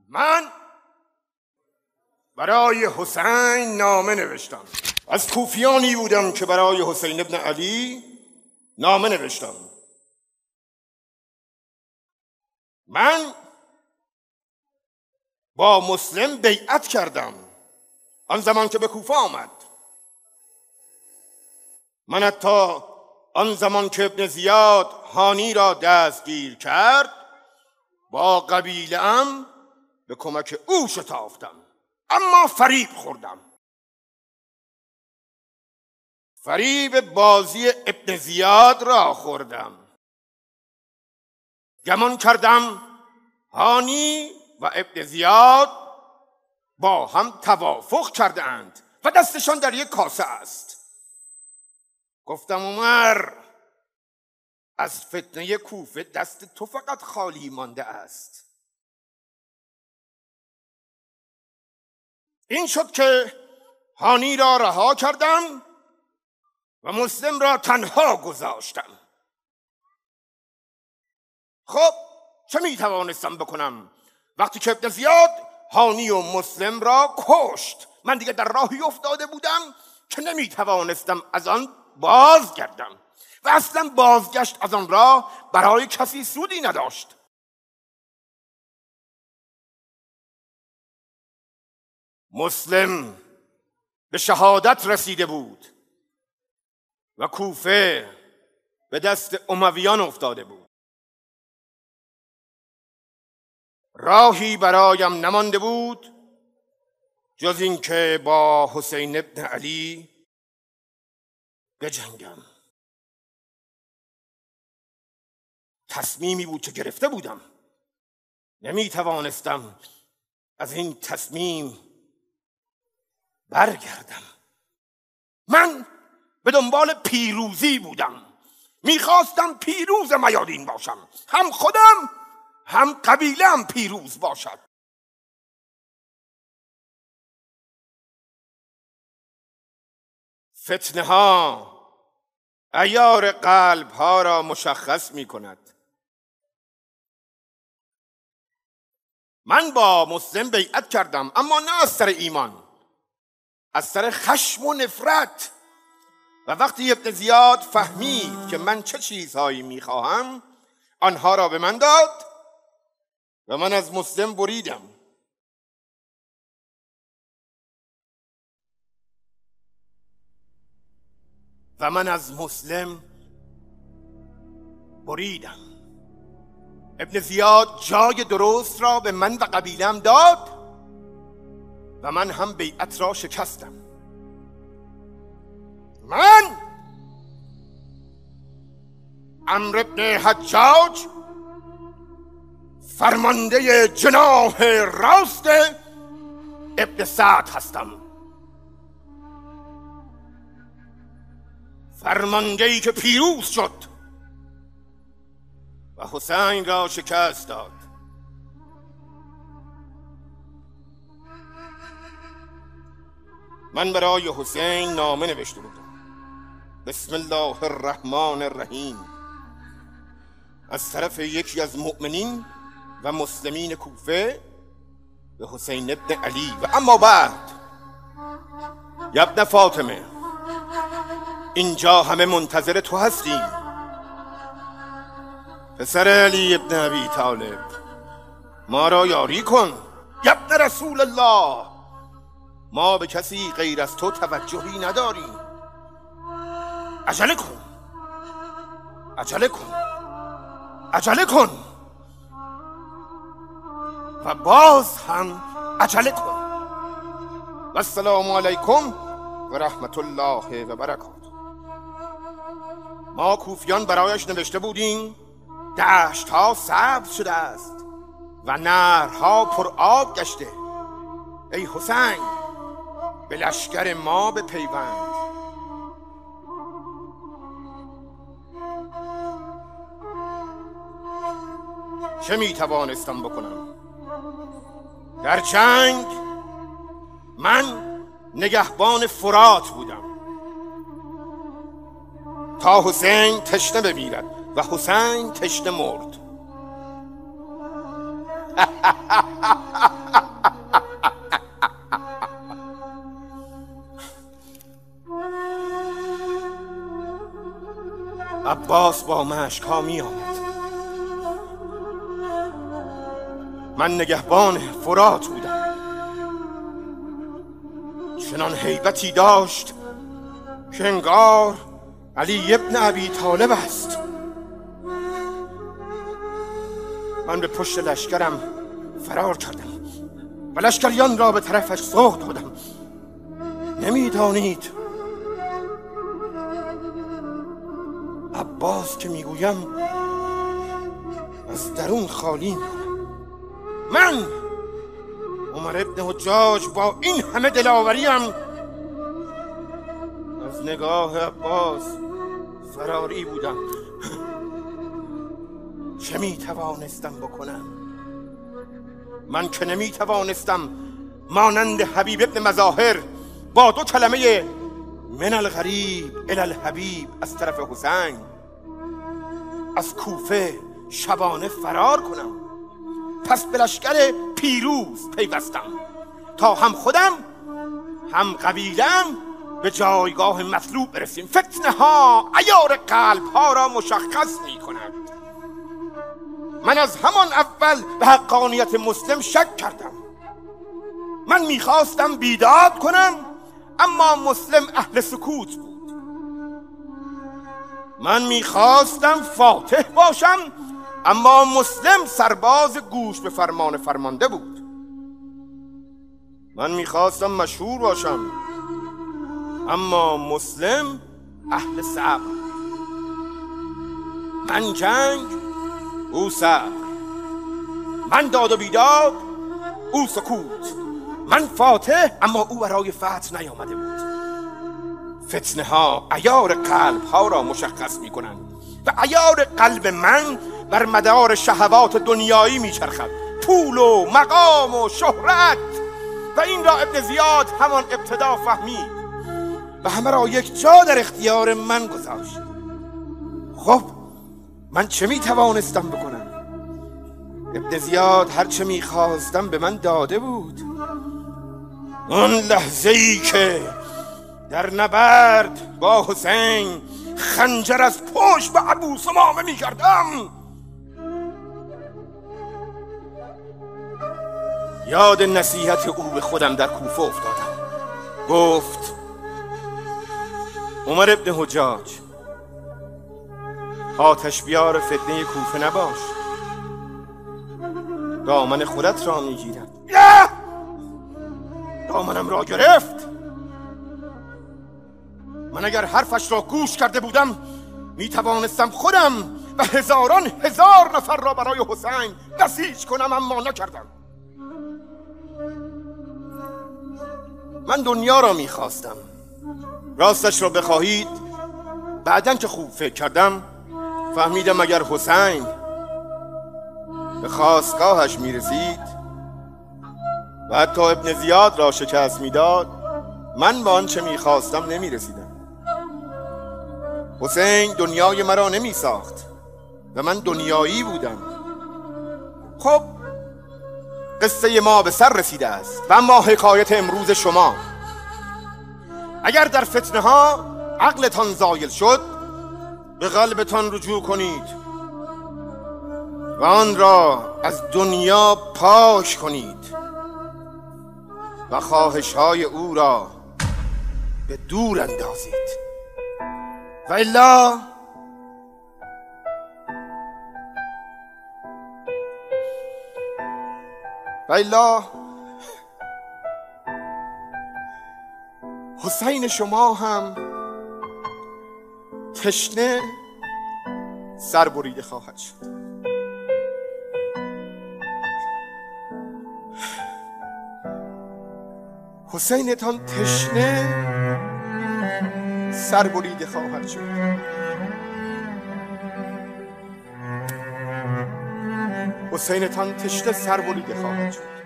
من برای حسین نامه نوشتم. از کوفیانی بودم که برای حسین ابن علی نامه نوشتم. من با مسلم بیعت کردم آن زمان که به کوفه آمد. من حتی آن زمان که ابن زیاد هانی را دستگیر کرد با قبیله ام به کمک او شتافتم، اما فریب خوردم. فریب بازی ابن زیاد را خوردم. گمان کردم هانی و ابن زیاد با هم توافق کرده اند و دستشان در یک کاسه است. گفتم عمر، از فتنه کوفه دست تو فقط خالی مانده است. این شد که هانی را رها کردم و مسلم را تنها گذاشتم. خب چه می توانستم بکنم وقتی که ابن زیاد هانی و مسلم را کشت؟ من دیگه در راهی افتاده بودم که نمی توانستم از آن بازگردم و اصلا بازگشت از آن راه برای کسی سودی نداشت. مسلم به شهادت رسیده بود و کوفه به دست امویان افتاده بود. راهی برایم نمانده بود جز این که با حسین ابن علی بجنگم. تصمیمی بود که گرفته بودم، نمی توانستم از این تصمیم برگردم. من به دنبال پیروزی بودم، میخواستم پیروز میادین باشم، هم خودم هم قبیله‌ام پیروز باشد. فتنه ها عیار قلب ها را مشخص می کند. من با مسلم بیعت کردم، اما نه از سر ایمان، از سر خشم و نفرت. و وقتی ابن زیاد فهمید که من چه چیزهایی میخواهم، آنها را به من داد و من از مسلم بریدم. ابن زیاد جای درست را به من و قبیله‌ام داد و من هم بیعت را شکستم. من عمرو بن حجاج فرمانده جناح راست ابن سعد هستم، فرمانده‌ای که پیروز شد و حسین را شکست داد. من برای حسین نامه نوشته بودم. بسم الله الرحمن الرحیم، از طرف یکی از مؤمنین و مسلمین کوفه به حسین ابن علی. و اما بعد، یا ابن فاطمه، اینجا همه منتظر تو هستیم. پسر علی ابن ابی طالب، ما را یاری کن. یا ابن رسول الله، ما به کسی غیر از تو توجهی نداریم. عجله کن، عجله کن، عجله کن و باز هم عجله کن. و السلام علیکم و رحمت الله و برکاته. ما کوفیان برایش نوشته بودیم دشت ها سبز شده است و نهرها پر آب گشته. ای حسین، به لشکر ما بپیوند. چه می توانستم بکنم؟ در جنگ من نگهبان فرات بودم تا حسین تشنه بمیرد و حسین تشنه مرد. عباس با مشک‌ها می آمد. من نگهبان فرات بودم. چنان هیبتی داشت که انگار علی ابن ابی طالب است. من به پشت لشکرم فرار کردم و لشکریان را به طرفش سوق دادم. نمیدانید عباس که میگویم از درون خالی میکنم. من عمر ابن حجاج با این همه دلاوریم از نگاه عباس فراری بودم. چه میتوانستم بکنم؟ من که نمیتوانستم مانند حبیب ابن مظاهر با 2 کلمه من الغریب الی الحبیب از طرف حسین از کوفه شبانه فرار کنم. پس به لشکر پیروز پیوستم تا هم خودم هم قبیلم به جایگاه مطلوب برسیم. فتنه ها عیار قلب ها را مشخص می کند. من از همان اول به حقانیت مسلم شک کردم. من میخواستم بیداد کنم اما مسلم اهل سکوت بود. من میخواستم فاتح باشم اما مسلم سرباز گوش به فرمان فرمانده بود. من میخواستم مشهور باشم اما مسلم اهل صبر. من جنگ او صبر، من داد و بیداد او سکوت. من فاتح اما او برای فتح نیامده بود. فتنه ها عیار قلب ها را مشخص می کنند و عیار قلب من بر مدار شهوات دنیایی می چرخد. پول و مقام و شهرت. و این را ابن زیاد همان ابتدا فهمید و همه را یک جا در اختیار من گذاشت. خب من چه می توانستم بکنم؟ ابن زیاد هر چه می خواستم به من داده بود. اون لحظه ای که در نبرد با حسین خنجر از پشت به ابو ثمامه می کردم، یاد نصیحت او به خودم در کوفه افتادم. گفت عمر ابن حجاج آتش بیار فتنه کوفه نباش، دامن خودت را میگیرد. دامنم را گرفت. من اگر حرفش را گوش کرده بودم میتوانستم خودم و هزاران هزار نفر را برای حسین بسیج کنم، اما نکردم. من دنیا را میخواستم. راستش را بخواهید بعدن که خوب فکر کردم فهمیدم اگر حسین به خواستگاهش میرسید و حتی ابن زیاد را شکست میداد، من با آنچه میخواستم نمیرسیدم. حسین دنیای مرا نمیساخت و من دنیایی بودم. خب قصه ما به سر رسیده است و اما حکایت امروز شما. اگر در فتنه ها عقلتان زایل شد به قلبتان رجوع کنید و آن را از دنیا پاک کنید و خواهش های او را به دور اندازید و الا حسین شما هم تشنه سر بریده خواهد شد. حسینتان تشنه سر بریده خواهد شد. حسینتان تشنه سر بریده خواهد شد.